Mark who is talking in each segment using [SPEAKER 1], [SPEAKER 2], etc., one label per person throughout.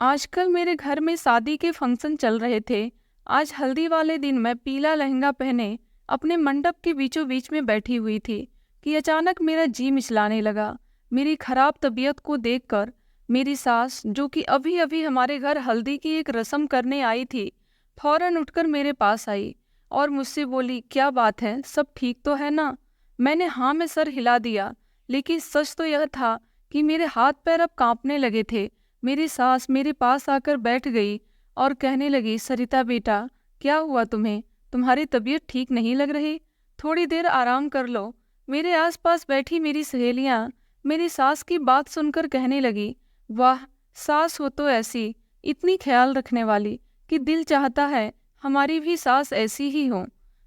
[SPEAKER 1] आजकल मेरे घर में शादी के फंक्शन चल रहे थे। आज हल्दी वाले दिन मैं पीला लहंगा पहने अपने मंडप के बीचों बीच में बैठी हुई थी कि अचानक मेरा जी मिचलाने लगा। मेरी खराब तबीयत को देखकर मेरी सास, जो कि अभी अभी हमारे घर हल्दी की एक रस्म करने आई थी, फौरन उठकर मेरे पास आई और मुझसे बोली, क्या बात है, सब ठीक तो है ना? मैंने हाँ में सर हिला दिया, लेकिन सच तो यह था कि मेरे हाथ पैर अब कांपने लगे थे। मेरी सास मेरे पास आकर बैठ गई और कहने लगी, सरिता बेटा, क्या हुआ तुम्हें? तुम्हारी तबीयत ठीक नहीं लग रही, थोड़ी देर आराम कर लो। मेरे आसपास बैठी मेरी सहेलियां मेरी सास की बात सुनकर कहने लगी, वाह, सास हो तो ऐसी, इतनी ख्याल रखने वाली कि दिल चाहता है हमारी भी सास ऐसी ही हो।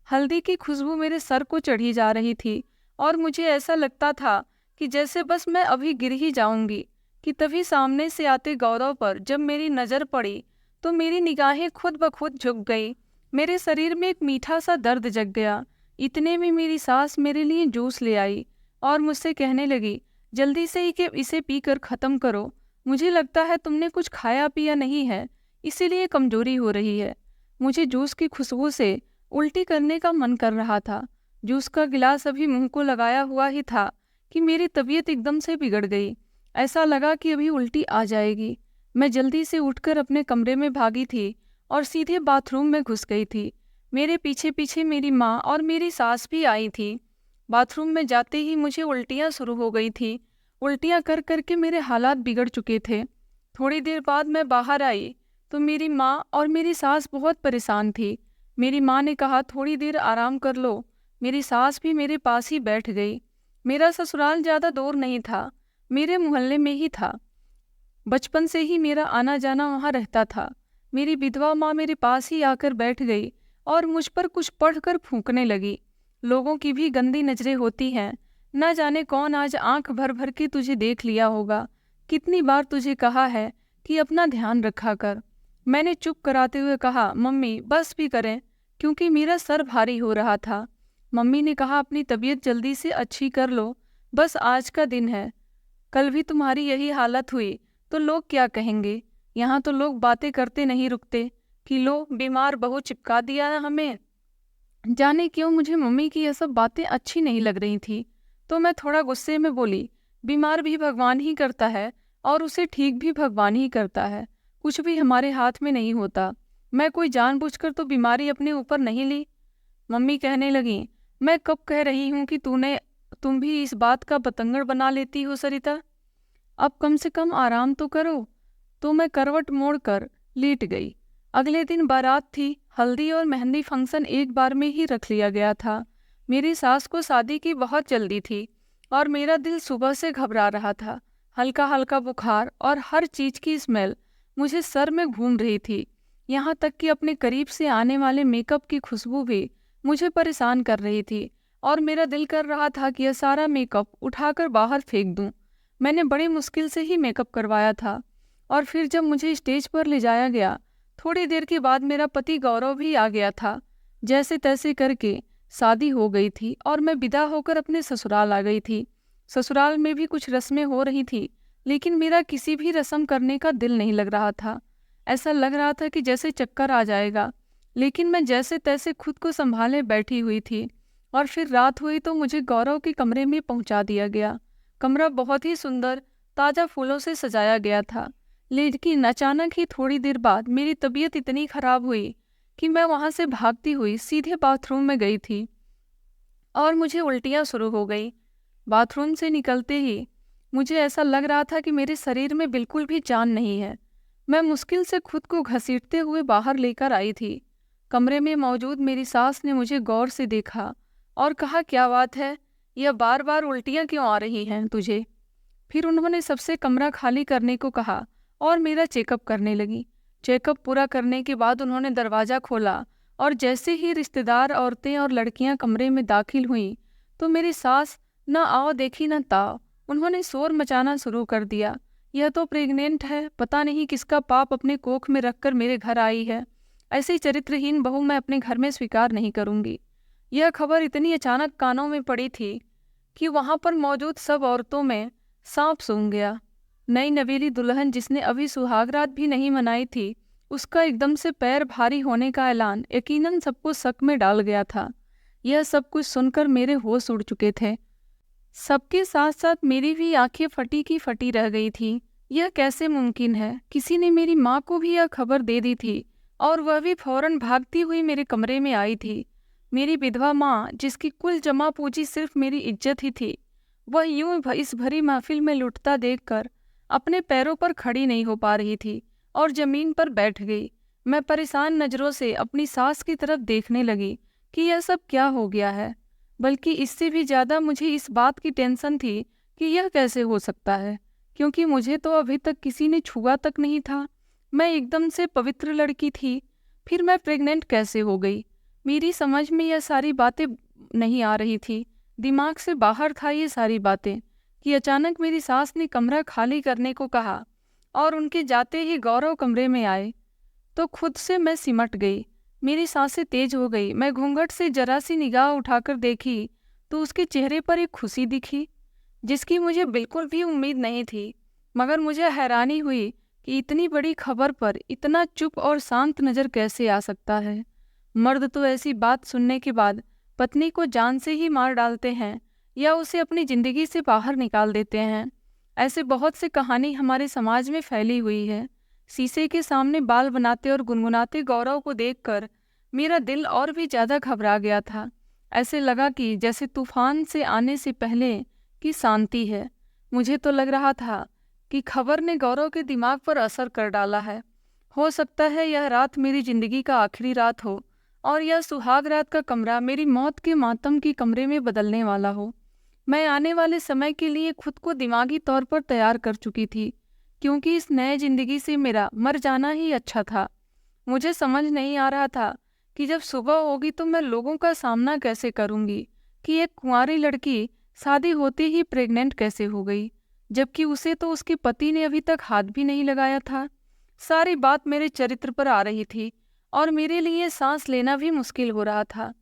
[SPEAKER 1] हल्दी की खुशबू मेरे सर को चढ़ी जा रही थी और मुझे ऐसा लगता था कि जैसे बस मैं अभी गिर ही जाऊंगी कि तभी सामने से आते गौरव पर जब मेरी नज़र पड़ी तो मेरी निगाहें खुद ब खुद झुक गई। मेरे शरीर में एक मीठा सा दर्द जग गया। इतने में मेरी सास मेरे लिए जूस ले आई और मुझसे कहने लगी, जल्दी से ही कि इसे पीकर ख़त्म करो। मुझे लगता है तुमने कुछ खाया पिया नहीं है, इसीलिए कमजोरी हो रही है। मुझे जूस की खुशबू से उल्टी करने का मन कर रहा था। जूस का गिलास अभी मुंह को लगाया हुआ ही था कि मेरी तबीयत एकदम से बिगड़ गई। ऐसा लगा कि अभी उल्टी आ जाएगी। मैं जल्दी से उठकर अपने कमरे में भागी थी और सीधे बाथरूम में घुस गई थी। मेरे पीछे पीछे मेरी माँ और मेरी सास भी आई थी। बाथरूम में जाते ही मुझे उल्टियाँ शुरू हो गई थी। उल्टियाँ कर करके मेरे हालात बिगड़ चुके थे। थोड़ी देर बाद मैं बाहर आई तो मेरी माँ और मेरी सास बहुत परेशान थी। मेरी माँ ने कहा, थोड़ी देर आराम कर लो। मेरी सास भी मेरे पास ही बैठ गई। मेरा ससुराल ज़्यादा दूर नहीं था, मेरे मोहल्ले में ही था। बचपन से ही मेरा आना जाना वहाँ रहता था। मेरी विधवा माँ मेरे पास ही आकर बैठ गई और मुझ पर कुछ पढ़कर फूंकने लगी। लोगों की भी गंदी नजरें होती हैं। न जाने कौन आज आंख भर भर के तुझे देख लिया होगा। कितनी बार तुझे कहा है कि अपना ध्यान रखा कर। मैंने चुप कराते हुए कहा, मम्मी बस भी करें, क्योंकि मेरा सर भारी हो रहा था। मम्मी ने कहा, अपनी तबीयत जल्दी से अच्छी कर लो, बस आज का दिन है। कल भी तुम्हारी यही हालत हुई तो लोग क्या कहेंगे? यहाँ तो लोग बातें करते नहीं रुकते कि लो, बीमार बहू चिपका दिया है हमें। जाने क्यों मुझे मम्मी की यह सब बातें अच्छी नहीं लग रही थी, तो मैं थोड़ा गुस्से में बोली, बीमार भी भगवान ही करता है और उसे ठीक भी भगवान ही करता है। कुछ भी हमारे हाथ में नहीं होता। मैं कोई जानबूझकर तो बीमारी अपने ऊपर नहीं ली। मम्मी कहने लगी, मैं कब कह रही हूँ कि तुम भी इस बात का बतंगड़ बना लेती हो सरिता। अब कम से कम आराम तो करो। तो मैं करवट मोड़कर लेट गई। अगले दिन बारात थी। हल्दी और मेहंदी फंक्शन एक बार में ही रख लिया गया था। मेरी सास को शादी की बहुत जल्दी थी और मेरा दिल सुबह से घबरा रहा था। हल्का हल्का बुखार और हर चीज की स्मेल मुझे सर में घूम रही थी। यहाँ तक कि अपने करीब से आने वाले मेकअप की खुशबू भी मुझे परेशान कर रही थी और मेरा दिल कर रहा था कि यह सारा मेकअप उठाकर बाहर फेंक दूं। मैंने बड़ी मुश्किल से ही मेकअप करवाया था और फिर जब मुझे स्टेज पर ले जाया गया, थोड़ी देर के बाद मेरा पति गौरव भी आ गया था। जैसे तैसे करके शादी हो गई थी और मैं विदा होकर अपने ससुराल आ गई थी। ससुराल में भी कुछ रस्में हो रही थी, लेकिन मेरा किसी भी रस्म करने का दिल नहीं लग रहा था। ऐसा लग रहा था कि जैसे चक्कर आ जाएगा, लेकिन मैं जैसे तैसे खुद को संभाले बैठी हुई थी। और फिर रात हुई तो मुझे गौरव के कमरे में पहुंचा दिया गया। कमरा बहुत ही सुंदर ताज़ा फूलों से सजाया गया था। लेकिन अचानक ही थोड़ी देर बाद मेरी तबीयत इतनी खराब हुई कि मैं वहां से भागती हुई सीधे बाथरूम में गई थी और मुझे उल्टियाँ शुरू हो गई। बाथरूम से निकलते ही मुझे ऐसा लग रहा था कि मेरे शरीर में बिल्कुल भी जान नहीं है। मैं मुश्किल से खुद को घसीटते हुए बाहर लेकर आई थी। कमरे में मौजूद मेरी सास ने मुझे गौर से देखा और कहा, क्या बात है, यह बार बार उल्टियाँ क्यों आ रही हैं तुझे? फिर उन्होंने सबसे कमरा खाली करने को कहा और मेरा चेकअप करने लगी। चेकअप पूरा करने के बाद उन्होंने दरवाज़ा खोला और जैसे ही रिश्तेदार औरतें और लड़कियां कमरे में दाखिल हुईं तो मेरी सास न आओ देखी न ताओ, उन्होंने शोर मचाना शुरू कर दिया। यह तो प्रेग्नेंट है, पता नहीं किसका पाप अपने कोख में रखकर मेरे घर आई है। ऐसी चरित्रहीन बहू मैं अपने घर में स्वीकार नहीं करूंगी। यह खबर इतनी अचानक कानों में पड़ी थी कि वहां पर मौजूद सब औरतों में सांप सूंघ गया। नई नवेली दुल्हन जिसने अभी सुहागरात भी नहीं मनाई थी, उसका एकदम से पैर भारी होने का ऐलान यकीनन सबको शक में डाल गया था। यह सब कुछ सुनकर मेरे होश उड़ चुके थे। सबके साथ साथ मेरी भी आंखें फटी की फटी रह गई थी। यह कैसे मुमकिन है? किसी ने मेरी माँ को भी यह खबर दे दी थी और वह भी फौरन भागती हुई मेरे कमरे में आई थी। मेरी विधवा माँ, जिसकी कुल जमा पूंजी सिर्फ मेरी इज्जत ही थी, वह यूं इस भरी महफिल में लुटता देखकर अपने पैरों पर खड़ी नहीं हो पा रही थी और जमीन पर बैठ गई। मैं परेशान नजरों से अपनी सास की तरफ देखने लगी कि यह सब क्या हो गया है। बल्कि इससे भी ज्यादा मुझे इस बात की टेंशन थी कि यह कैसे हो सकता है, क्योंकि मुझे तो अभी तक किसी ने छुआ तक नहीं था। मैं एकदम से पवित्र लड़की थी, फिर मैं प्रेग्नेंट कैसे हो गई? मेरी समझ में यह सारी बातें नहीं आ रही थी। दिमाग से बाहर था ये सारी बातें कि अचानक मेरी सास ने कमरा खाली करने को कहा और उनके जाते ही गौरव कमरे में आए तो खुद से मैं सिमट गई। मेरी सांसें तेज हो गई। मैं घूंघट से जरा सी निगाह उठाकर देखी तो उसके चेहरे पर एक खुशी दिखी जिसकी मुझे बिल्कुल भी उम्मीद नहीं थी। मगर मुझे हैरानी हुई कि इतनी बड़ी खबर पर इतना चुप और शांत नज़र कैसे आ सकता है। मर्द तो ऐसी बात सुनने के बाद पत्नी को जान से ही मार डालते हैं या उसे अपनी जिंदगी से बाहर निकाल देते हैं। ऐसे बहुत से कहानी हमारे समाज में फैली हुई है। शीशे के सामने बाल बनाते और गुनगुनाते गौरव को देखकर मेरा दिल और भी ज्यादा घबरा गया था। ऐसे लगा कि जैसे तूफान से आने से पहले की शांति है। मुझे तो लग रहा था कि खबर ने गौरव के दिमाग पर असर कर डाला है। हो सकता है यह रात मेरी जिंदगी का आखिरी रात हो और यह सुहाग रात का कमरा मेरी मौत के मातम के कमरे में बदलने वाला हो। मैं आने वाले समय के लिए खुद को दिमागी तौर पर तैयार कर चुकी थी, क्योंकि इस नए जिंदगी से मेरा मर जाना ही अच्छा था। मुझे समझ नहीं आ रहा था कि जब सुबह होगी तो मैं लोगों का सामना कैसे करूंगी कि एक कुंवारी लड़की शादी होते ही प्रेग्नेंट कैसे हो गई, जबकि उसे तो उसके पति ने अभी तक हाथ भी नहीं लगाया था। सारी बात मेरे चरित्र पर आ रही थी और मेरे लिए सांस लेना भी मुश्किल हो रहा था।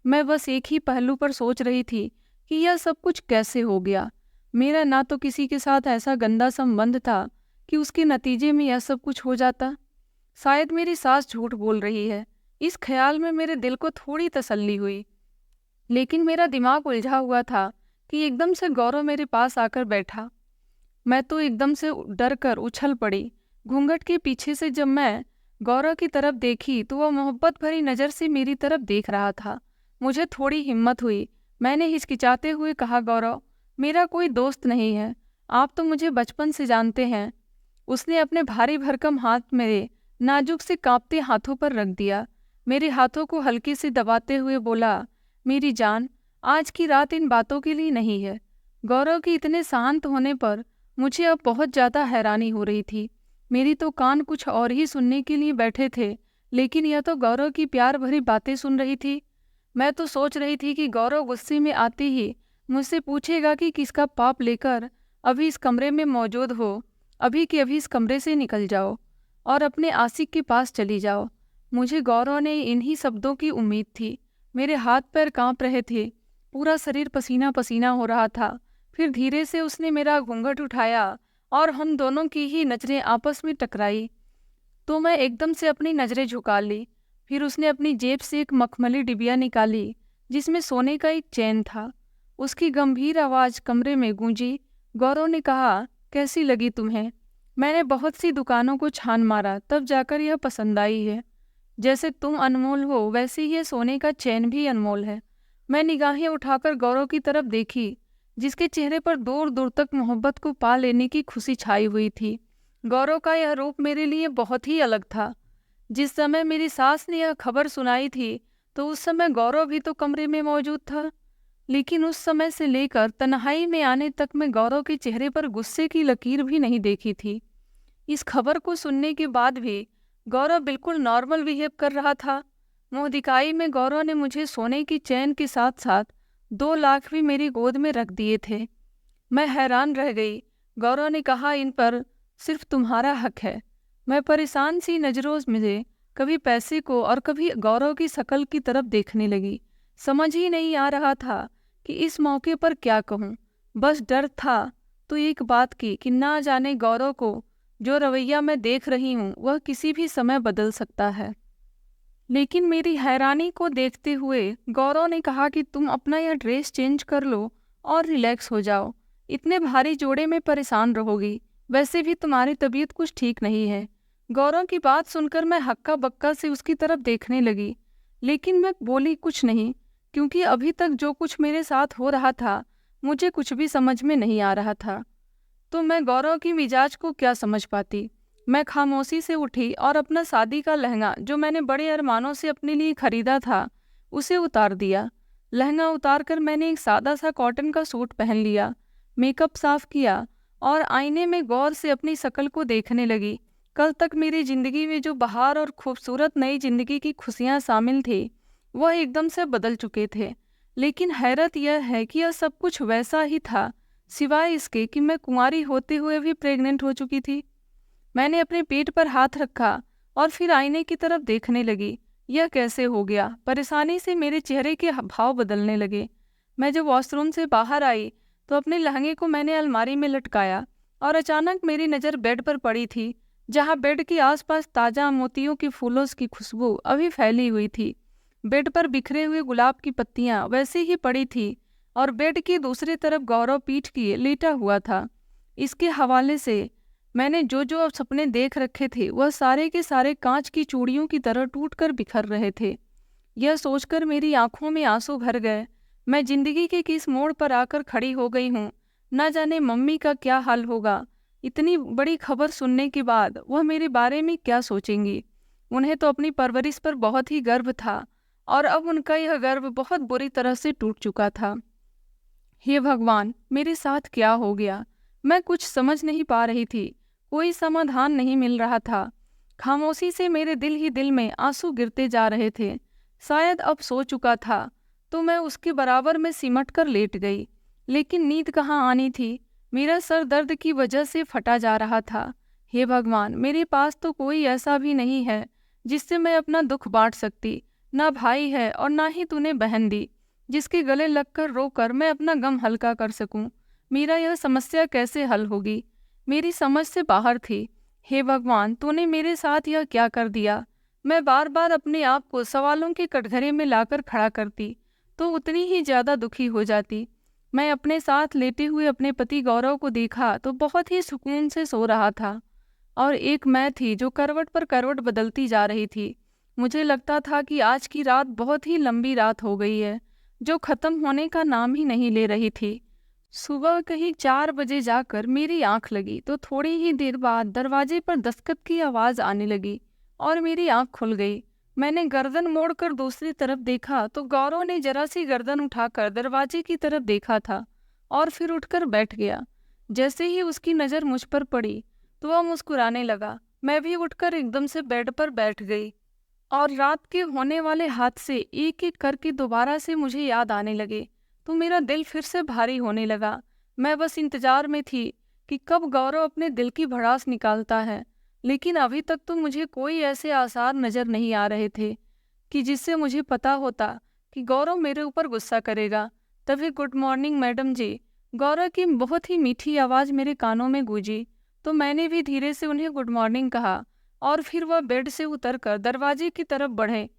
[SPEAKER 1] मैं बस एक ही पहलू पर सोच रही थी कि यह सब कुछ कैसे हो गया। मेरा ना तो किसी के साथ ऐसा गंदा संबंध था कि उसके नतीजे में यह सब कुछ हो जाता। शायद मेरी सास झूठ बोल रही है। इस ख्याल में मेरे दिल को थोड़ी तसल्ली हुई, लेकिन मेरा दिमाग उलझा हुआ था कि एकदम से गौरव मेरे पास आकर बैठा। मैं तो एकदम से डर कर उछल पड़ी। घूंघट के पीछे से जब मैं गौरव की तरफ देखी तो वह मोहब्बत भरी नज़र से मेरी तरफ देख रहा था। मुझे थोड़ी हिम्मत हुई। मैंने हिचकिचाते हुए कहा, गौरव, मेरा कोई दोस्त नहीं है, आप तो मुझे बचपन से जानते हैं। उसने अपने भारी भरकम हाथ मेरे नाजुक से कांपते हाथों पर रख दिया। मेरे हाथों को हल्के से दबाते हुए बोला, मेरी जान, आज की रात इन बातों के लिए नहीं है। गौरव के इतने शांत होने पर मुझे अब बहुत ज़्यादा हैरानी हो रही थी। मेरी तो कान कुछ और ही सुनने के लिए बैठे थे, लेकिन यह तो गौरव की प्यार भरी बातें सुन रही थी। मैं तो सोच रही थी कि गौरव गुस्से में आते ही मुझसे पूछेगा कि किसका पाप लेकर अभी इस कमरे में मौजूद हो, अभी के अभी इस कमरे से निकल जाओ और अपने आशिक के पास चली जाओ। मुझे गौरव ने इन्हीं शब्दों की उम्मीद थी। मेरे हाथ पैर कांप रहे थे, पूरा शरीर पसीना पसीना हो रहा था। फिर धीरे से उसने मेरा घूंघट उठाया और हम दोनों की ही नज़रें आपस में टकराई तो मैं एकदम से अपनी नज़रें झुका ली। फिर उसने अपनी जेब से एक मखमली डिबिया निकाली जिसमें सोने का एक चैन था। उसकी गंभीर आवाज़ कमरे में गूंजी। गौरव ने कहा, कैसी लगी तुम्हें? मैंने बहुत सी दुकानों को छान मारा, तब जाकर यह पसंद आई है। जैसे तुम अनमोल हो वैसे ही ये सोने का चैन भी अनमोल है। मैं निगाहें उठाकर गौरव की तरफ देखी, जिसके चेहरे पर दूर दूर तक मोहब्बत को पा लेने की खुशी छाई हुई थी। गौरव का यह रूप मेरे लिए बहुत ही अलग था। जिस समय मेरी सास ने यह खबर सुनाई थी तो उस समय गौरव भी तो कमरे में मौजूद था, लेकिन उस समय से लेकर तन्हाई में आने तक मैं गौरव के चेहरे पर गुस्से की लकीर भी नहीं देखी थी। इस खबर को सुनने के बाद भी गौरव बिल्कुल नॉर्मल बिहेव कर रहा था। मुंह दिखाई में गौरव ने मुझे सोने की चैन के साथ साथ 2 लाख भी मेरी गोद में रख दिए थे। मैं हैरान रह गई। गौरव ने कहा, इन पर सिर्फ तुम्हारा हक है। मैं परेशान सी नज़रों में कभी पैसे को और कभी गौरव की शक्ल की तरफ देखने लगी। समझ ही नहीं आ रहा था कि इस मौके पर क्या कहूँ। बस डर था, तो एक बात की कि ना जाने गौरव को जो रवैया मैं देख रही हूँ वह किसी भी समय बदल सकता है। लेकिन मेरी हैरानी को देखते हुए गौरव ने कहा कि तुम अपना यह ड्रेस चेंज कर लो और रिलैक्स हो जाओ। इतने भारी जोड़े में परेशान रहोगी, वैसे भी तुम्हारी तबीयत कुछ ठीक नहीं है। गौरव की बात सुनकर मैं हक्का बक्का से उसकी तरफ देखने लगी, लेकिन मैं बोली कुछ नहीं, क्योंकि अभी तक जो कुछ मेरे साथ हो रहा था मुझे कुछ भी समझ में नहीं आ रहा था। तो मैं गौरव की मिजाज को क्या समझ पाती। मैं खामोशी से उठी और अपना शादी का लहंगा जो मैंने बड़े अरमानों से अपने लिए खरीदा था उसे उतार दिया। लहंगा उतारकर मैंने एक सादा सा कॉटन का सूट पहन लिया, मेकअप साफ किया और आईने में गौर से अपनी शक्ल को देखने लगी। कल तक मेरी जिंदगी में जो बहार और खूबसूरत नई जिंदगी की खुशियां शामिल थी वह एकदम से बदल चुके थे। लेकिन हैरत यह है कि यह सब कुछ वैसा ही था, सिवाय इसके कि मैं कुंवारी होते हुए भी प्रेग्नेंट हो चुकी थी। मैंने अपने पेट पर हाथ रखा और फिर आईने की तरफ देखने लगी। यह कैसे हो गया? परेशानी से मेरे चेहरे के भाव बदलने लगे। मैं जब वॉशरूम से बाहर आई तो अपने लहंगे को मैंने अलमारी में लटकाया और अचानक मेरी नज़र बेड पर पड़ी थी, जहाँ बेड के आसपास ताज़ा मोतियों की फूलों की खुशबू अभी फैली हुई थी। बेड पर बिखरे हुए गुलाब की पत्तियां वैसे ही पड़ी थी और बेड की दूसरी तरफ गौरव पीठ किए लेटा हुआ था। इसके हवाले से मैंने जो जो अब सपने देख रखे थे वह सारे के सारे कांच की चूड़ियों की तरह टूटकर बिखर रहे थे। यह सोचकर मेरी आंखों में आंसू भर गए। मैं जिंदगी के किस मोड़ पर आकर खड़ी हो गई हूँ। न जाने मम्मी का क्या हाल होगा। इतनी बड़ी खबर सुनने के बाद वह मेरे बारे में क्या सोचेंगी। उन्हें तो अपनी परवरिश पर बहुत ही गर्व था और अब उनका यह गर्व बहुत बुरी तरह से टूट चुका था। हे भगवान, मेरे साथ क्या हो गया? मैं कुछ समझ नहीं पा रही थी, कोई समाधान नहीं मिल रहा था। खामोशी से मेरे दिल ही दिल में आंसू गिरते जा रहे थे। शायद अब सो चुका था तो मैं उसके बराबर में सिमट कर लेट गई, लेकिन नींद कहाँ आनी थी। मेरा सर दर्द की वजह से फटा जा रहा था। हे भगवान, मेरे पास तो कोई ऐसा भी नहीं है जिससे मैं अपना दुख बांट सकती। ना भाई है और ना ही तूने बहन दी जिसके गले लगकर रोकर मैं अपना गम हल्का कर सकूं। मेरा यह समस्या कैसे हल होगी? मेरी समझ से बाहर थी। हे भगवान, तूने मेरे साथ यह क्या कर दिया? मैं बार बार अपने आप को सवालों के कटघरे में लाकर खड़ा करती तो उतनी ही ज्यादा दुखी हो जाती। मैं अपने साथ लेटे हुए अपने पति गौरव को देखा तो बहुत ही सुकून से सो रहा था और एक मैं थी जो करवट पर करवट बदलती जा रही थी। मुझे लगता था कि आज की रात बहुत ही लंबी रात हो गई है, जो खत्म होने का नाम ही नहीं ले रही थी। सुबह कहीं 4 बजे जाकर मेरी आंख लगी तो थोड़ी ही देर बाद दरवाजे पर दस्तक की आवाज़ आने लगी और मेरी आंख खुल गई। मैंने गर्दन मोड़कर दूसरी तरफ देखा तो गौरव ने जरा सी गर्दन उठाकर दरवाजे की तरफ देखा था और फिर उठकर बैठ गया। जैसे ही उसकी नज़र मुझ पर पड़ी तो वह मुस्कुराने लगा। मैं भी उठकर एकदम से बेड पर बैठ गई और रात के होने वाले हादसे एक एक करके दोबारा से मुझे याद आने लगे तो मेरा दिल फिर से भारी होने लगा। मैं बस इंतजार में थी कि कब गौरव अपने दिल की भड़ास निकालता है, लेकिन अभी तक तो मुझे कोई ऐसे आसार नजर नहीं आ रहे थे कि जिससे मुझे पता होता कि गौरव मेरे ऊपर गुस्सा करेगा। तभी गुड मॉर्निंग मैडम जी, गौरव की बहुत ही मीठी आवाज़ मेरे कानों में गूंजी तो मैंने भी धीरे से उन्हें गुड मॉर्निंग कहा और फिर वह बेड से उतरकर दरवाजे की तरफ बढ़े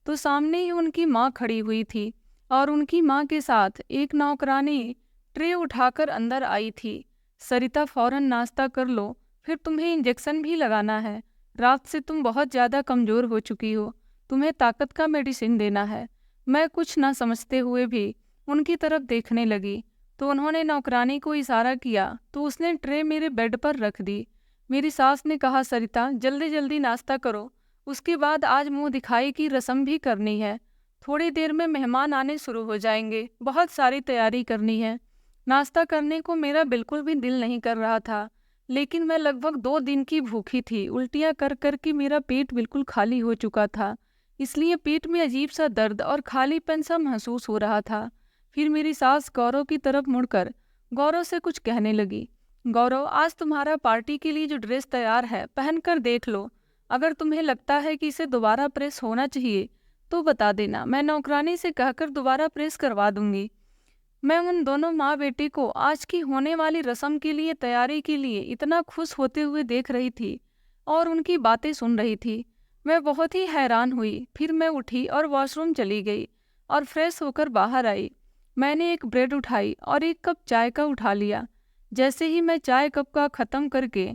[SPEAKER 1] तो सामने ही उनकी माँ खड़ी हुई थी और उनकी माँ के साथ एक नौकरानी ट्रे उठाकर अंदर आई थी। सरिता, फौरन नाश्ता कर लो, फिर तुम्हें इंजेक्शन भी लगाना है। रात से तुम बहुत ज़्यादा कमज़ोर हो चुकी हो, तुम्हें ताकत का मेडिसिन देना है। मैं कुछ ना समझते हुए भी उनकी तरफ देखने लगी तो उन्होंने नौकरानी को इशारा किया तो उसने ट्रे मेरे बेड पर रख दी। मेरी सास ने कहा, सरिता जल्दी जल्दी नाश्ता करो, उसके बाद आज मुंह दिखाई की रस्म भी करनी है। थोड़ी देर में मेहमान आने शुरू हो जाएंगे, बहुत सारी तैयारी करनी है। नाश्ता करने को मेरा बिल्कुल भी दिल नहीं कर रहा था, लेकिन मैं लगभग 2 दिन की भूखी थी। उल्टियाँ कर कर के मेरा पेट बिल्कुल खाली हो चुका था, इसलिए पेट में अजीब सा दर्द और खालीपन सा महसूस हो रहा था। फिर मेरी सास गौरव की तरफ मुड़कर गौरव से कुछ कहने लगी। गौरव, आज तुम्हारा पार्टी के लिए जो ड्रेस तैयार है पहन कर देख लो। अगर तुम्हें लगता है कि इसे दोबारा प्रेस होना चाहिए तो बता देना, मैं नौकरानी से कहकर दोबारा प्रेस करवा दूंगी। मैं उन दोनों माँ बेटी को आज की होने वाली रस्म के लिए तैयारी के लिए इतना खुश होते हुए देख रही थी और उनकी बातें सुन रही थी। मैं बहुत ही हैरान हुई। फिर मैं उठी और वॉशरूम चली गई और फ्रेश होकर बाहर आई। मैंने एक ब्रेड उठाई और एक कप चाय का उठा लिया। जैसे ही मैं चाय कप का ख़त्म करके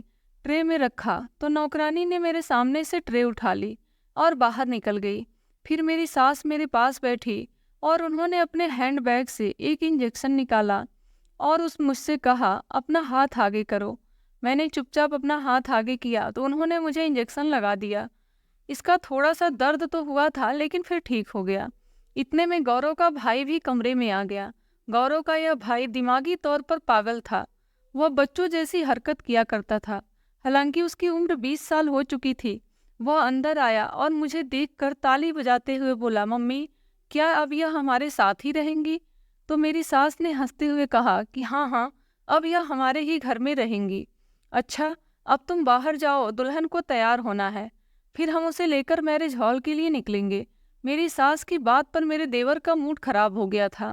[SPEAKER 1] ट्रे में रखा तो नौकरानी ने मेरे सामने से ट्रे उठा ली और बाहर निकल गई। फिर मेरी सास मेरे पास बैठी और उन्होंने अपने हैंडबैग से एक इंजेक्शन निकाला और उस मुझसे कहा, अपना हाथ आगे करो। मैंने चुपचाप अपना हाथ आगे किया तो उन्होंने मुझे इंजेक्शन लगा दिया। इसका थोड़ा सा दर्द तो हुआ था लेकिन फिर ठीक हो गया। इतने में गौरव का भाई भी कमरे में आ गया। गौरव का यह भाई दिमागी तौर पर पागल था। वह बच्चों जैसी हरकत किया करता था। हालांकि उसकी उम्र 20 साल हो चुकी थी। वह अंदर आया और मुझे देखकर ताली बजाते हुए बोला, मम्मी क्या अब यह हमारे साथ ही रहेंगी? तो मेरी सास ने हंसते हुए कहा कि हाँ हाँ, अब यह हमारे ही घर में रहेंगी। अच्छा, अब तुम बाहर जाओ, दुल्हन को तैयार होना है, फिर हम उसे लेकर मैरिज हॉल के लिए निकलेंगे। मेरी सास की बात पर मेरे देवर का मूड खराब हो गया था,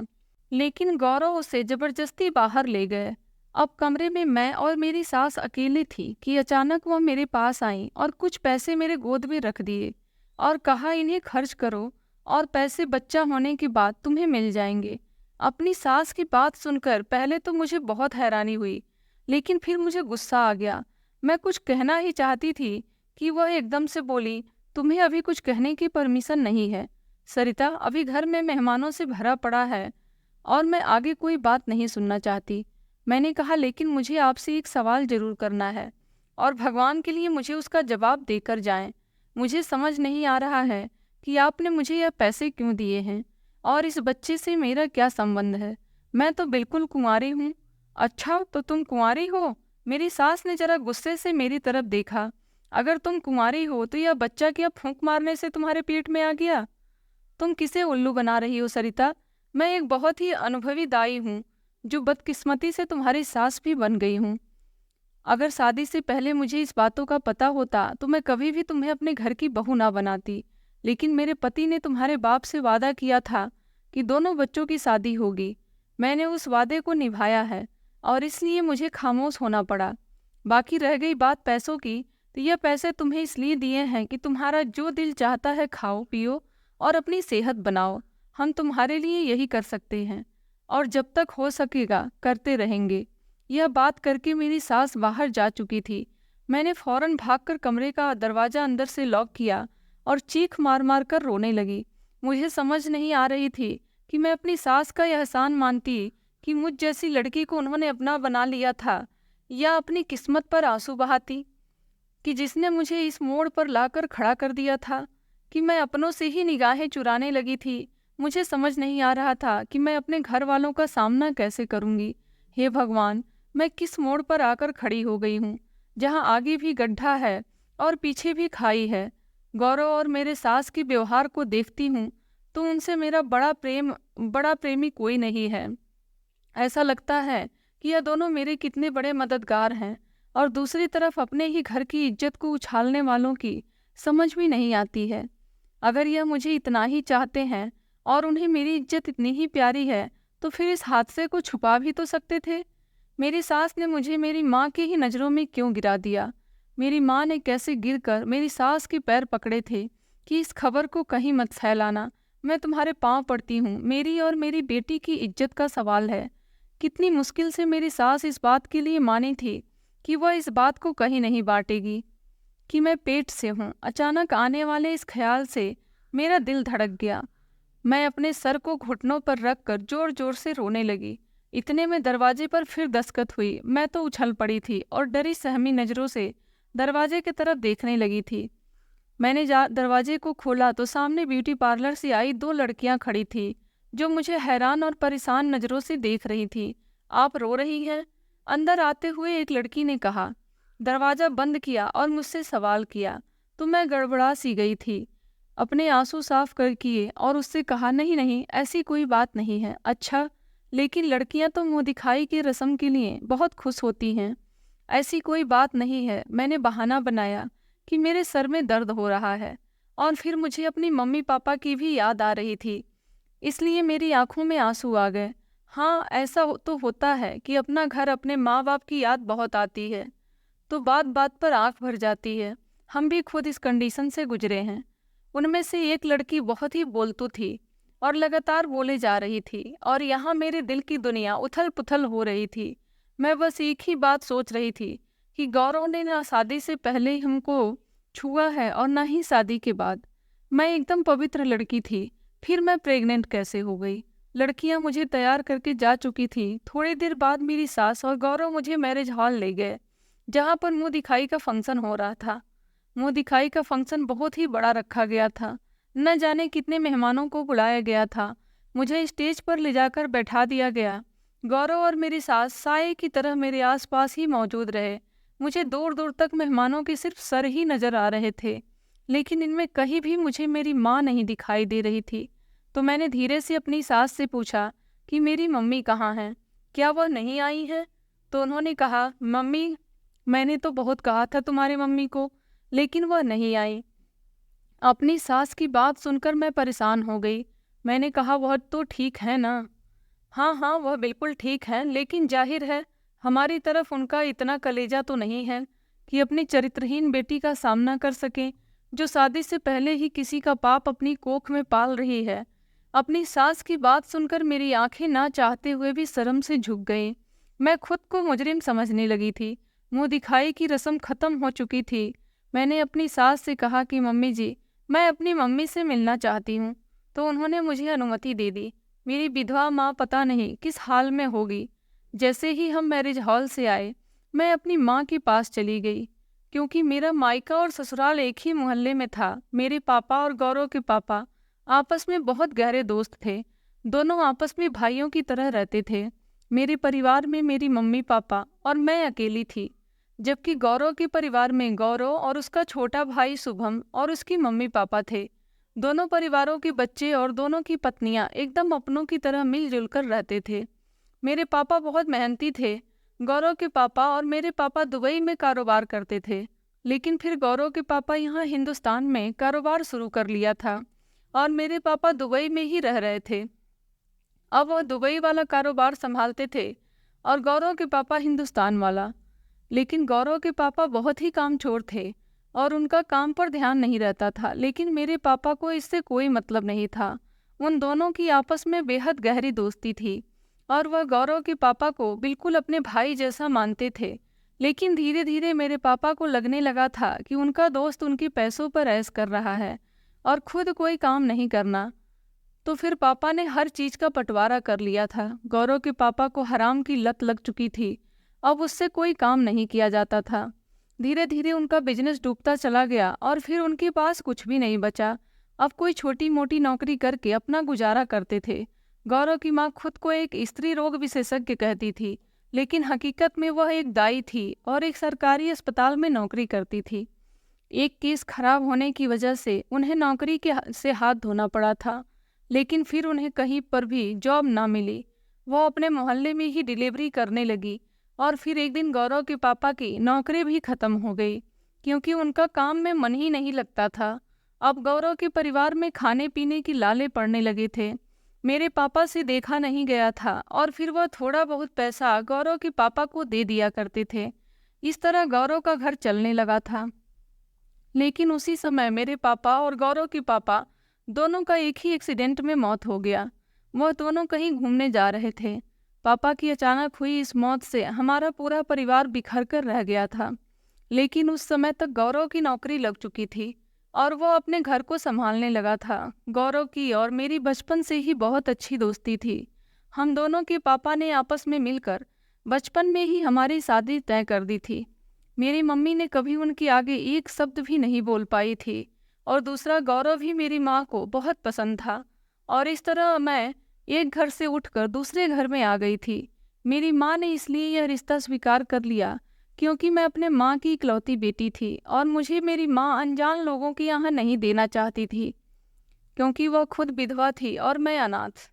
[SPEAKER 1] लेकिन गौरव उसे जबरदस्ती बाहर ले गए। अब कमरे में मैं और मेरी सास अकेली थी कि अचानक वह मेरे पास आई और कुछ पैसे मेरे गोद में रख दिए और कहा, इन्हें खर्च करो और पैसे बच्चा होने के बाद तुम्हें मिल जाएंगे। अपनी सास की बात सुनकर पहले तो मुझे बहुत हैरानी हुई, लेकिन फिर मुझे गुस्सा आ गया। मैं कुछ कहना ही चाहती थी कि वह एकदम से बोली, तुम्हें अभी कुछ कहने की परमिशन नहीं है सरिता, अभी घर में मेहमानों से भरा पड़ा है और मैं आगे कोई बात नहीं सुनना चाहती। मैंने कहा, लेकिन मुझे आपसे एक सवाल जरूर करना है और भगवान के लिए मुझे उसका जवाब देकर जाएं। मुझे समझ नहीं आ रहा है कि आपने मुझे यह पैसे क्यों दिए हैं और इस बच्चे से मेरा क्या संबंध है। मैं तो बिल्कुल कुंवारी हूँ। अच्छा, तो तुम कुंवारी हो? मेरी सास ने जरा गुस्से से मेरी तरफ देखा। अगर तुम कुंवारी हो तो यह बच्चा क्या फूंक मारने से तुम्हारे पेट में आ गया? तुम किसे उल्लू बना रही हो सरिता? मैं एक बहुत ही अनुभवी दाई हूँ जो बदकिस्मती से तुम्हारी सास भी बन गई हूँ। अगर शादी से पहले मुझे इस बातों का पता होता तो मैं कभी भी तुम्हें अपने घर की बहू ना बनाती, लेकिन मेरे पति ने तुम्हारे बाप से वादा किया था कि दोनों बच्चों की शादी होगी। मैंने उस वादे को निभाया है और इसलिए मुझे खामोश होना पड़ा। बाकी रह गई बात पैसों की, तो यह पैसे तुम्हें इसलिए दिए हैं कि तुम्हारा जो दिल चाहता है खाओ पियो और अपनी सेहत बनाओ। हम तुम्हारे लिए यही कर सकते हैं और जब तक हो सकेगा करते रहेंगे। यह बात करके मेरी सास बाहर जा चुकी थी। मैंने फौरन भागकर कमरे का दरवाज़ा अंदर से लॉक किया और चीख मार मार कर रोने लगी। मुझे समझ नहीं आ रही थी कि मैं अपनी सास का यह एहसान मानती कि मुझ जैसी लड़की को उन्होंने अपना बना लिया था, या अपनी किस्मत पर आंसू बहाती कि जिसने मुझे इस मोड़ पर लाकर खड़ा कर दिया था, कि मैं अपनों से ही निगाहें चुराने लगी थी। मुझे समझ नहीं आ रहा था कि मैं अपने घर वालों का सामना कैसे करूंगी। हे भगवान, मैं किस मोड़ पर आकर खड़ी हो गई हूँ, जहाँ आगे भी गड्ढा है और पीछे भी खाई है। गौरव और मेरे सास के व्यवहार को देखती हूँ तो उनसे मेरा बड़ा प्रेमी कोई नहीं है। ऐसा लगता है कि यह दोनों मेरे कितने बड़े मददगार हैं, और दूसरी तरफ अपने ही घर की इज्जत को उछालने वालों की समझ भी नहीं आती है। अगर यह मुझे इतना ही चाहते हैं और उन्हें मेरी इज्जत इतनी ही प्यारी है तो फिर इस हादसे को छुपा भी तो सकते थे। मेरी सास ने मुझे मेरी माँ की ही नज़रों में क्यों गिरा दिया? मेरी माँ ने कैसे गिरकर मेरी सास के पैर पकड़े थे कि इस खबर को कहीं मत फैलाना। मैं तुम्हारे पाँव पड़ती हूँ, मेरी और मेरी बेटी की इज्जत का सवाल है। कितनी मुश्किल से मेरी सास इस बात के लिए मानी थी कि वह इस बात को कहीं नहीं बांटेगी कि मैं पेट से हूँ। अचानक आने वाले इस ख्याल से मेरा दिल धड़क गया। मैं अपने सर को घुटनों पर रखकर जोर जोर से रोने लगी। इतने में दरवाजे पर फिर दस्तक हुई। मैं तो उछल पड़ी थी और डरी सहमी नज़रों से दरवाजे की तरफ देखने लगी थी। मैंने दरवाजे को खोला तो सामने ब्यूटी पार्लर से आई दो लड़कियां खड़ी थी जो मुझे हैरान और परेशान नज़रों से देख रही थी। आप रो रही हैं? अंदर आते हुए एक लड़की ने कहा। दरवाज़ा बंद किया और मुझसे सवाल किया तो मैं गड़बड़ा सी गई थी। अपने आंसू साफ कर किए और उससे कहा, नहीं नहीं, ऐसी कोई बात नहीं है। अच्छा, लेकिन लड़कियां तो मुंह दिखाई की रस्म के लिए बहुत खुश होती हैं। ऐसी कोई बात नहीं है। मैंने बहाना बनाया कि मेरे सर में दर्द हो रहा है और फिर मुझे अपनी मम्मी पापा की भी याद आ रही थी, इसलिए मेरी आंखों में आंसू आ गए। हाँ, तो होता है कि अपना घर, अपने माँ बाप की याद बहुत आती है, तो बात बात पर आंख भर जाती है। हम भी खुद इस कंडीशन से गुजरे हैं। उनमें से एक लड़की बहुत ही बोलतू थी और लगातार बोले जा रही थी, और यहाँ मेरे दिल की दुनिया उथल पुथल हो रही थी। मैं बस एक ही बात सोच रही थी कि गौरव ने ना शादी से पहले हमको छुआ है और ना ही शादी के बाद। मैं एकदम पवित्र लड़की थी, फिर मैं प्रेग्नेंट कैसे हो गई? लड़कियां मुझे तैयार करके जा चुकी थी। थोड़ी देर बाद मेरी सास और गौरव मुझे मैरिज हॉल ले गए, जहाँ पर मुंह दिखाई का फंक्शन हो रहा था। मुंह दिखाई का फंक्शन बहुत ही बड़ा रखा गया था। न जाने कितने मेहमानों को बुलाया गया था। मुझे स्टेज पर ले जाकर बैठा दिया गया। गौरव और मेरी सास साए की तरह मेरे आसपास ही मौजूद रहे। मुझे दूर दूर तक मेहमानों के सिर्फ सर ही नजर आ रहे थे, लेकिन इनमें कहीं भी मुझे मेरी माँ नहीं दिखाई दे रही थी। तो मैंने धीरे से अपनी सास से पूछा कि मेरी मम्मी कहाँ हैं, क्या वह नहीं आई हैं? तो उन्होंने कहा, मम्मी, मैंने तो बहुत कहा था तुम्हारे मम्मी को, लेकिन वह नहीं आई। अपनी सास की बात सुनकर मैं परेशान हो गई। मैंने कहा, वह तो ठीक है ना? हाँ हाँ, वह बिल्कुल ठीक है, लेकिन जाहिर है हमारी तरफ उनका इतना कलेजा तो नहीं है कि अपनी चरित्रहीन बेटी का सामना कर सके, जो शादी से पहले ही किसी का पाप अपनी कोख में पाल रही है। अपनी सास की बात सुनकर मेरी आंखें ना चाहते हुए भी शर्म से झुक गई। मैं खुद को मुजरिम समझने लगी थी। मुंह दिखाई की रस्म खत्म हो चुकी थी। मैंने अपनी सास से कहा कि मम्मी जी, मैं अपनी मम्मी से मिलना चाहती हूँ। तो उन्होंने मुझे अनुमति दे दी। मेरी विधवा माँ पता नहीं किस हाल में होगी। जैसे ही हम मैरिज हॉल से आए, मैं अपनी माँ के पास चली गई, क्योंकि मेरा मायका और ससुराल एक ही मोहल्ले में था। मेरे पापा और गौरव के पापा आपस में बहुत गहरे दोस्त थे। दोनों आपस में भाइयों की तरह रहते थे। मेरे परिवार में मेरी मम्मी पापा और मैं अकेली थी, जबकि गौरव के परिवार में गौरव और उसका छोटा भाई शुभम और उसकी मम्मी पापा थे। दोनों परिवारों के बच्चे और दोनों की पत्नियां एकदम अपनों की तरह मिलजुल कर रहते थे। मेरे पापा बहुत मेहनती थे। गौरव के पापा और मेरे पापा दुबई में कारोबार करते थे, लेकिन फिर गौरव के पापा यहाँ हिंदुस्तान में कारोबार शुरू कर लिया था और मेरे पापा दुबई में ही रह रहे थे। अब वह दुबई वाला कारोबार संभालते थे और गौरव के पापा हिंदुस्तान वाला। लेकिन गौरव के पापा बहुत ही कामचोर थे और उनका काम पर ध्यान नहीं रहता था, लेकिन मेरे पापा को इससे कोई मतलब नहीं था। उन दोनों की आपस में बेहद गहरी दोस्ती थी और वह गौरव के पापा को बिल्कुल अपने भाई जैसा मानते थे। लेकिन धीरे धीरे मेरे पापा को लगने लगा था कि उनका दोस्त उनके पैसों पर ऐश कर रहा है और खुद कोई काम नहीं करना। तो फिर पापा ने हर चीज का बंटवारा कर लिया था। गौरव के पापा को हराम की लत लग चुकी थी। अब उससे कोई काम नहीं किया जाता था। धीरे धीरे उनका बिजनेस डूबता चला गया और फिर उनके पास कुछ भी नहीं बचा। अब कोई छोटी मोटी नौकरी करके अपना गुजारा करते थे। गौरव की माँ खुद को एक स्त्री रोग विशेषज्ञ कहती थी, लेकिन हकीकत में वह एक दाई थी और एक सरकारी अस्पताल में नौकरी करती थी। एक केस खराब होने की वजह से उन्हें नौकरी से हाथ धोना पड़ा था, लेकिन फिर उन्हें कहीं पर भी जॉब ना मिली। वह अपने मोहल्ले में ही डिलीवरी करने लगी और फिर एक दिन गौरव के पापा की नौकरी भी खत्म हो गई, क्योंकि उनका काम में मन ही नहीं लगता था। अब गौरव के परिवार में खाने पीने की लाले पड़ने लगे थे। मेरे पापा से देखा नहीं गया था और फिर वह थोड़ा बहुत पैसा गौरव के पापा को दे दिया करते थे। इस तरह गौरव का घर चलने लगा था। लेकिन उसी समय मेरे पापा और गौरव के पापा दोनों का एक ही एक्सीडेंट में मौत हो गया। वह दोनों कहीं घूमने जा रहे थे। पापा की अचानक हुई इस मौत से हमारा पूरा परिवार बिखर कर रह गया था। लेकिन उस समय तक गौरव की नौकरी लग चुकी थी और वह अपने घर को संभालने लगा था। गौरव की और मेरी बचपन से ही बहुत अच्छी दोस्ती थी। हम दोनों के पापा ने आपस में मिलकर बचपन में ही हमारी शादी तय कर दी थी। मेरी मम्मी ने कभी उनके आगे एक शब्द भी नहीं बोल पाई थी, और दूसरा, गौरव भी मेरी माँ को बहुत पसंद था। और इस तरह मैं एक घर से उठकर दूसरे घर में आ गई थी। मेरी माँ ने इसलिए यह रिश्ता स्वीकार कर लिया क्योंकि मैं अपने माँ की इकलौती बेटी थी और मुझे मेरी माँ अनजान लोगों के यहाँ नहीं देना चाहती थी, क्योंकि वह खुद विधवा थी और मैं अनाथ।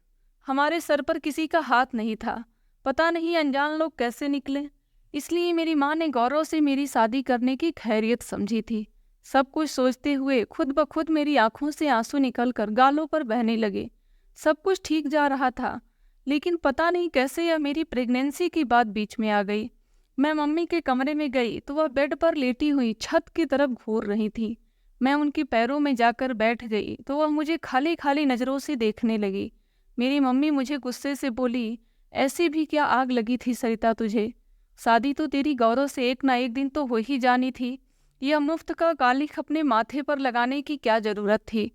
[SPEAKER 1] हमारे सर पर किसी का हाथ नहीं था। पता नहीं अनजान लोग कैसे निकले। इसलिए मेरी माँ ने गौरव से मेरी शादी करने की खैरियत समझी थी। सब कुछ सोचते हुए खुद ब खुद मेरी आंखों से आंसू निकलकर गालों पर बहने लगे। सब कुछ ठीक जा रहा था, लेकिन पता नहीं कैसे यह मेरी प्रेगनेंसी की बात बीच में आ गई। मैं मम्मी के कमरे में गई तो वह बेड पर लेटी हुई छत की तरफ घूर रही थी। मैं उनके पैरों में जाकर बैठ गई तो वह मुझे खाली खाली नज़रों से देखने लगी। मेरी मम्मी मुझे गुस्से से बोली, ऐसी भी क्या आग लगी थी सरिता तुझे? शादी तो तेरी गौरव से एक ना एक दिन तो हो ही जानी थी। यह मुफ्त का कालिख अपने माथे पर लगाने की क्या जरूरत थी?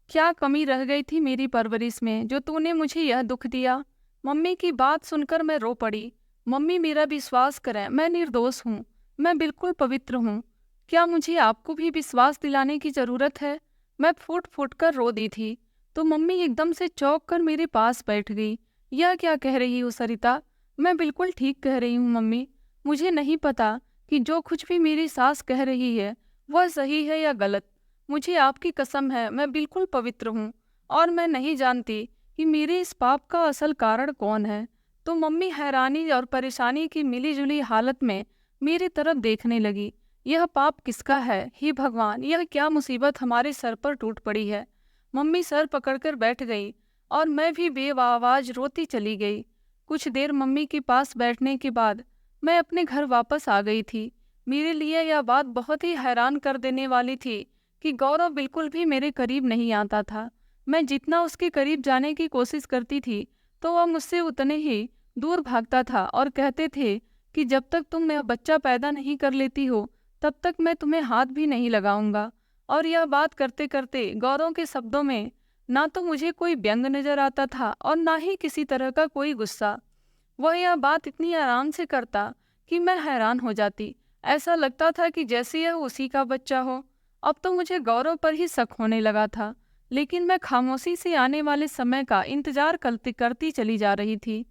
[SPEAKER 1] क्या कमी रह गई थी मेरी परवरिश में जो तूने मुझे यह दुख दिया? मम्मी की बात सुनकर मैं रो पड़ी। मम्मी मेरा विश्वास करें, मैं निर्दोष हूँ, मैं बिल्कुल पवित्र हूँ। क्या मुझे आपको भी विश्वास दिलाने की जरूरत है? मैं फूट फूट कर रो दी थी। तो मम्मी एकदम से चौंक कर मेरे पास बैठ गई। यह क्या कह रही हो सरिता? मैं बिल्कुल ठीक कह रही हूँ मम्मी। मुझे नहीं पता कि जो कुछ भी मेरी सास कह रही है वह सही है या गलत। मुझे आपकी कसम है, मैं बिल्कुल पवित्र हूँ और मैं नहीं जानती कि मेरे इस पाप का असल कारण कौन है। तो मम्मी हैरानी और परेशानी की मिलीजुली हालत में मेरी तरफ देखने लगी। यह पाप किसका है? हे भगवान, यह क्या मुसीबत हमारे सर पर टूट पड़ी है? मम्मी सर पकड़कर बैठ गई और मैं भी बेआवाज रोती चली गई। कुछ देर मम्मी के पास बैठने के बाद मैं अपने घर वापस आ गई थी। मेरे लिए यह बात बहुत ही हैरान कर देने वाली थी कि गौरव बिल्कुल भी मेरे करीब नहीं आता था। मैं जितना उसके करीब जाने की कोशिश करती थी तो वह मुझसे उतने ही दूर भागता था और कहते थे कि जब तक तुम यह बच्चा पैदा नहीं कर लेती हो तब तक मैं तुम्हें हाथ भी नहीं लगाऊंगा। और यह बात करते करते गौरव के शब्दों में ना तो मुझे कोई व्यंग नजर आता था और ना ही किसी तरह का कोई गुस्सा। वह यह बात इतनी आराम से करता कि मैं हैरान हो जाती। ऐसा लगता था कि जैसे यह उसी का बच्चा हो। अब तो मुझे गौरव पर ही शक होने लगा था, लेकिन मैं खामोशी से आने वाले समय का इंतजार करती करती चली जा रही थी।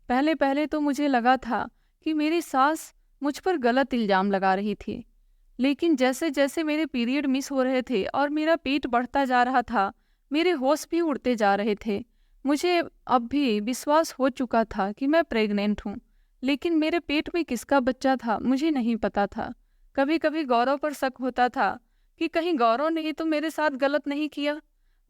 [SPEAKER 1] पहले पहले तो मुझे लगा था कि मेरी सास मुझ पर गलत इल्जाम लगा रही थी, लेकिन जैसे जैसे मेरे पीरियड मिस हो रहे थे और मेरा पेट बढ़ता जा रहा था, मेरे होश भी उड़ते जा रहे थे। मुझे अब भी विश्वास हो चुका था कि मैं प्रेग्नेंट हूँ, लेकिन मेरे पेट में किसका बच्चा था मुझे नहीं पता था। कभी कभी गौरव पर शक होता था कि कहीं गौरव ने ही तो मेरे साथ गलत नहीं किया।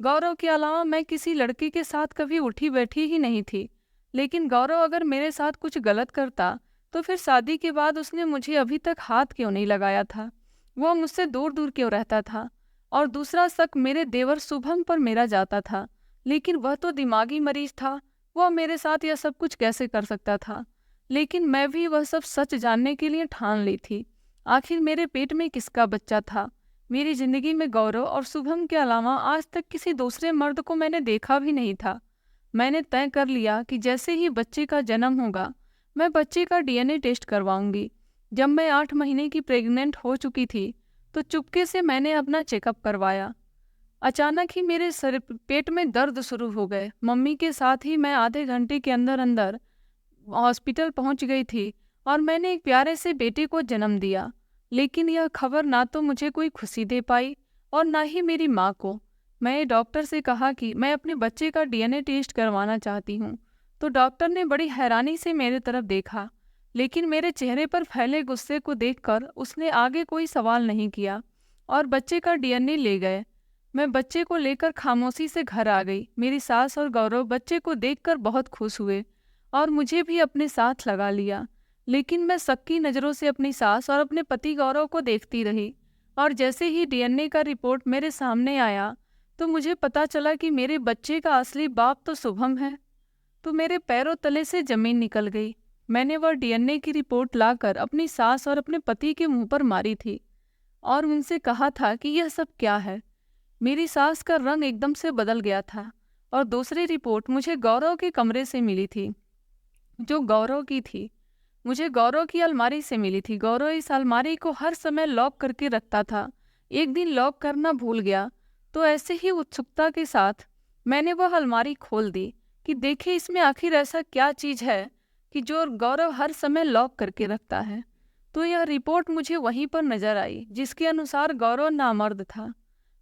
[SPEAKER 1] गौरव के अलावा मैं किसी लड़की के साथ कभी उठी बैठी ही नहीं थी, लेकिन गौरव अगर मेरे साथ कुछ गलत करता तो फिर शादी के बाद उसने मुझे अभी तक हाथ क्यों नहीं लगाया था? वो मुझसे दूर दूर क्यों रहता था? और दूसरा शक मेरे देवर शुभम पर मेरा जाता था, लेकिन वह तो दिमागी मरीज था। वह मेरे साथ यह सब कुछ कैसे कर सकता था? लेकिन मैं भी वह सब सच जानने के लिए ठान ली थी। आखिर मेरे पेट में किसका बच्चा था? मेरी जिंदगी में गौरव और शुभम के अलावा आज तक किसी दूसरे मर्द को मैंने देखा भी नहीं था। मैंने तय कर लिया कि जैसे ही बच्चे का जन्म होगा मैं बच्चे का डीएनए टेस्ट करवाऊंगी। जब मैं 8 महीने की प्रेग्नेंट हो चुकी थी तो चुपके से मैंने अपना चेकअप करवाया। अचानक ही मेरे सर पेट में दर्द शुरू हो गए। मम्मी के साथ ही मैं आधे घंटे के अंदर अंदर हॉस्पिटल पहुंच गई थी और मैंने एक प्यारे से बेटे को जन्म दिया। लेकिन यह खबर ना तो मुझे कोई खुशी दे पाई और ना ही मेरी माँ को। मैं डॉक्टर से कहा कि मैं अपने बच्चे का डीएनए टेस्ट करवाना चाहती हूँ। तो डॉक्टर ने बड़ी हैरानी से मेरे तरफ देखा, लेकिन मेरे चेहरे पर फैले गुस्से को देखकर उसने आगे कोई सवाल नहीं किया और बच्चे का डीएनए ले गए। मैं बच्चे को लेकर खामोशी से घर आ गई। मेरी सास और गौरव बच्चे को देखकर बहुत खुश हुए और मुझे भी अपने साथ लगा लिया। लेकिन मैं शक की नज़रों से अपनी सास और अपने पति गौरव को देखती रही और जैसे ही डीएनए का रिपोर्ट मेरे सामने आया तो मुझे पता चला कि मेरे बच्चे का असली बाप तो शुभम है। तो मेरे पैरों तले से जमीन निकल गई। मैंने वह डीएनए की रिपोर्ट लाकर अपनी सास और अपने पति के मुंह पर मारी थी और उनसे कहा था कि यह सब क्या है। मेरी सास का रंग एकदम से बदल गया था और दूसरी रिपोर्ट मुझे गौरव के कमरे से मिली थी, जो गौरव की थी। मुझे गौरव की अलमारी से मिली थी। गौरव इस अलमारी को हर समय लॉक करके रखता था। एक दिन लॉक करना भूल गया तो ऐसे ही उत्सुकता के साथ मैंने वह अलमारी खोल दी कि देखे इसमें आखिर ऐसा क्या चीज़ है कि जो गौरव हर समय लॉक करके रखता है। तो यह रिपोर्ट मुझे वहीं पर नजर आई, जिसके अनुसार गौरव नामर्द था,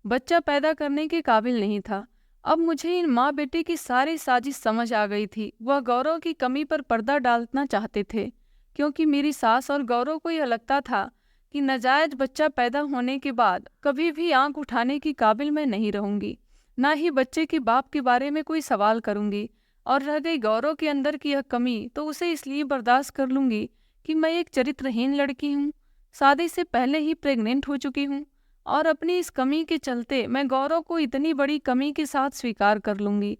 [SPEAKER 1] बच्चा पैदा करने के काबिल नहीं था। अब मुझे इन माँ बेटे की सारी साजिश समझ आ गई थी। वह गौरव की कमी पर पर्दा डालना चाहते थे, क्योंकि मेरी सास और गौरव को यह लगता था कि नाजायज बच्चा पैदा होने के बाद कभी भी आंख उठाने की काबिल मैं नहीं रहूंगी, ना ही बच्चे के बाप के बारे में कोई सवाल करूंगी। और रह गई गौरव के अंदर की यह कमी, तो उसे इसलिए बर्दाश्त कर लूंगी कि मैं एक चरित्रहीन लड़की हूँ, शादी से पहले ही प्रेग्नेंट हो चुकी हूँ, और अपनी इस कमी के चलते मैं गौरव को इतनी बड़ी कमी के साथ स्वीकार कर लूंगी।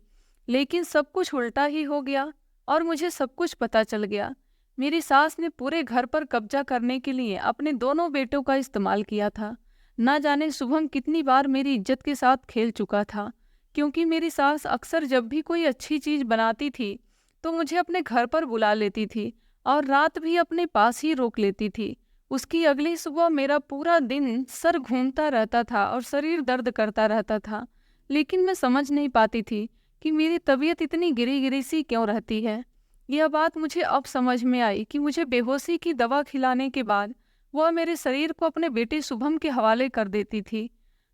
[SPEAKER 1] लेकिन सब कुछ उल्टा ही हो गया और मुझे सब कुछ पता चल गया। मेरी सास ने पूरे घर पर कब्जा करने के लिए अपने दोनों बेटों का इस्तेमाल किया था। ना जाने शुभम कितनी बार मेरी इज्जत के साथ खेल चुका था, क्योंकि मेरी सास अक्सर जब भी कोई अच्छी चीज बनाती थी तो मुझे अपने घर पर बुला लेती थी और रात भी अपने पास ही रोक लेती थी। उसकी अगली सुबह मेरा पूरा दिन सर घूमता रहता था और शरीर दर्द करता रहता था, लेकिन मैं समझ नहीं पाती थी कि मेरी तबीयत इतनी गिरी गिरी सी क्यों रहती है। यह बात मुझे अब समझ में आई कि मुझे बेहोशी की दवा खिलाने के बाद वह मेरे शरीर को अपने बेटे शुभम के हवाले कर देती थी,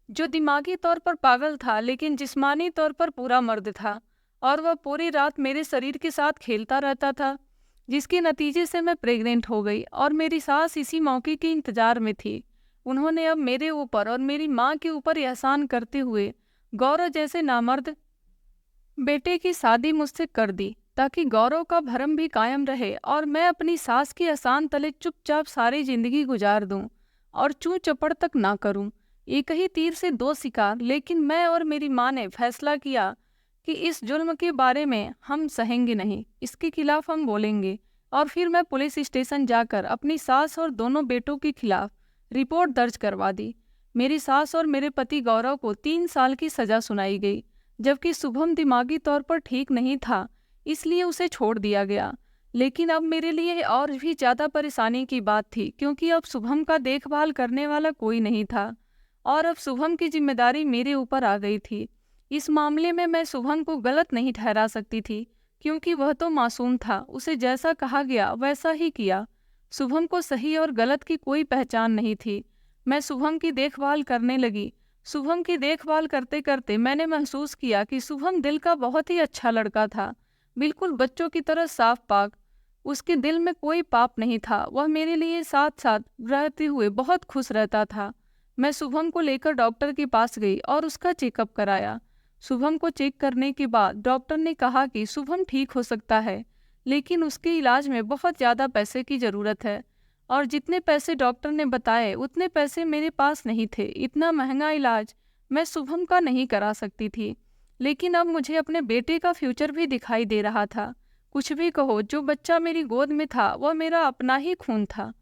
[SPEAKER 1] जो दिमागी तौर पर पागल था लेकिन जिस्मानी तौर पर पूरा मर्द था, और वह पूरी रात मेरे शरीर के साथ खेलता रहता था, जिसके नतीजे से मैं प्रेग्नेंट हो गई। और मेरी सास इसी मौके के इंतजार में थी। उन्होंने अब मेरे ऊपर और मेरी माँ के ऊपर एहसान करते हुए गौरव जैसे नामर्द बेटे की शादी मुझसे कर दी, ताकि गौरव का भरम भी कायम रहे और मैं अपनी सास के एहसान तले चुपचाप सारी जिंदगी गुजार दूं और चूं चपड़ तक ना करूं। एक ही तीर से दो शिकार। लेकिन मैं और मेरी माँ ने फैसला किया कि इस जुल्म के बारे में हम सहेंगे नहीं, इसके खिलाफ हम बोलेंगे। और फिर मैं पुलिस स्टेशन जाकर अपनी सास और दोनों बेटों के खिलाफ रिपोर्ट दर्ज करवा दी। मेरी सास और मेरे पति गौरव को 3 साल की सजा सुनाई गई, जबकि शुभम दिमागी तौर पर ठीक नहीं था, इसलिए उसे छोड़ दिया गया। लेकिन अब मेरे लिए और भी ज़्यादा परेशानी की बात थी, क्योंकि अब शुभम का देखभाल करने वाला कोई नहीं था और अब शुभम की जिम्मेदारी मेरे ऊपर आ गई थी। इस मामले में मैं शुभम को गलत नहीं ठहरा सकती थी, क्योंकि वह तो मासूम था। उसे जैसा कहा गया वैसा ही किया। शुभम को सही और गलत की कोई पहचान नहीं थी। मैं शुभम की देखभाल करने लगी। शुभम की देखभाल करते करते मैंने महसूस किया कि शुभम दिल का बहुत ही अच्छा लड़का था, बिल्कुल बच्चों की तरह साफ पाक। उसके दिल में कोई पाप नहीं था। वह मेरे लिए साथ साथ रहते हुए बहुत खुश रहता था। मैं शुभम को लेकर डॉक्टर के पास गई और उसका चेकअप कराया। शुभम को चेक करने के बाद डॉक्टर ने कहा कि शुभम ठीक हो सकता है, लेकिन उसके इलाज में बहुत ज़्यादा पैसे की ज़रूरत है, और जितने पैसे डॉक्टर ने बताए उतने पैसे मेरे पास नहीं थे। इतना महंगा इलाज मैं शुभम का नहीं करा सकती थी। लेकिन अब मुझे अपने बेटे का फ्यूचर भी दिखाई दे रहा था। कुछ भी कहो, जो बच्चा मेरी गोद में था वह मेरा अपना ही खून था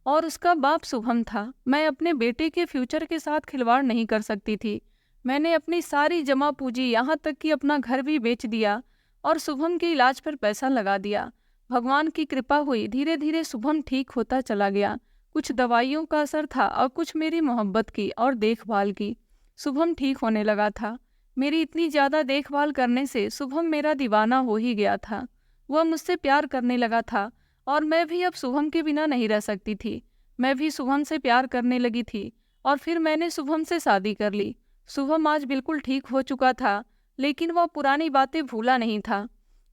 [SPEAKER 1] और उसका बाप शुभम था। मैं अपने बेटे के फ्यूचर के साथ खिलवाड़ नहीं कर सकती थी। मैंने अपनी सारी जमा पूंजी, यहाँ तक कि अपना घर भी बेच दिया और शुभम के इलाज पर पैसा लगा दिया। भगवान की कृपा हुई, धीरे धीरे शुभम ठीक होता चला गया। कुछ दवाइयों का असर था और कुछ मेरी मोहब्बत की और देखभाल की। शुभम ठीक होने लगा था। मेरी इतनी ज़्यादा देखभाल करने से शुभम मेरा दीवाना हो ही गया था। वह मुझसे प्यार करने लगा था और मैं भी अब शुभम के बिना नहीं रह सकती थी। मैं भी शुभम से प्यार करने लगी थी और फिर मैंने शुभम से शादी कर ली। शुभम आज बिल्कुल ठीक हो चुका था, लेकिन वह पुरानी बातें भूला नहीं था।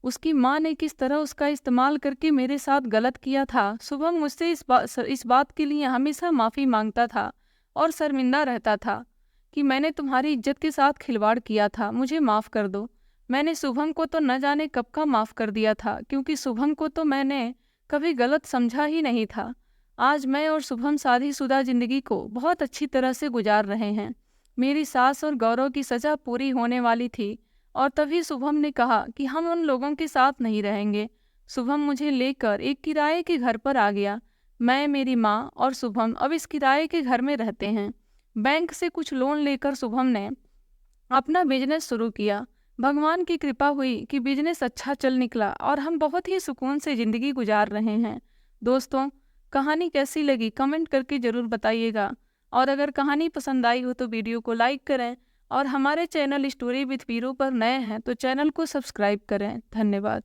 [SPEAKER 1] उसकी माँ ने किस तरह उसका इस्तेमाल करके मेरे साथ गलत किया था। शुभम मुझसे इस बात के लिए हमेशा माफ़ी मांगता था और शर्मिंदा रहता था कि मैंने तुम्हारी इज्जत के साथ खिलवाड़ किया था, मुझे माफ़ कर दो। मैंने शुभम को तो न जाने कब का माफ़ कर दिया था, क्योंकि शुभम को तो मैंने कभी गलत समझा ही नहीं था। आज मैं और शुभम शादीशुदा ज़िंदगी को बहुत अच्छी तरह से गुजार रहे हैं। मेरी सास और गौरव की सज़ा पूरी होने वाली थी और तभी शुभम ने कहा कि हम उन लोगों के साथ नहीं रहेंगे। शुभम मुझे लेकर एक किराए के घर पर आ गया। मैं, मेरी माँ और शुभम अब इस किराए के घर में रहते हैं। बैंक से कुछ लोन लेकर शुभम ने अपना बिजनेस शुरू किया। भगवान की कृपा हुई कि बिजनेस अच्छा चल निकला और हम बहुत ही सुकून से ज़िंदगी गुजार रहे हैं। दोस्तों, कहानी कैसी लगी कमेंट करके ज़रूर बताइएगा, और अगर कहानी पसंद आई हो तो वीडियो को लाइक करें, और हमारे चैनल स्टोरी विद वीरू पर नए हैं तो चैनल को सब्सक्राइब करें। धन्यवाद।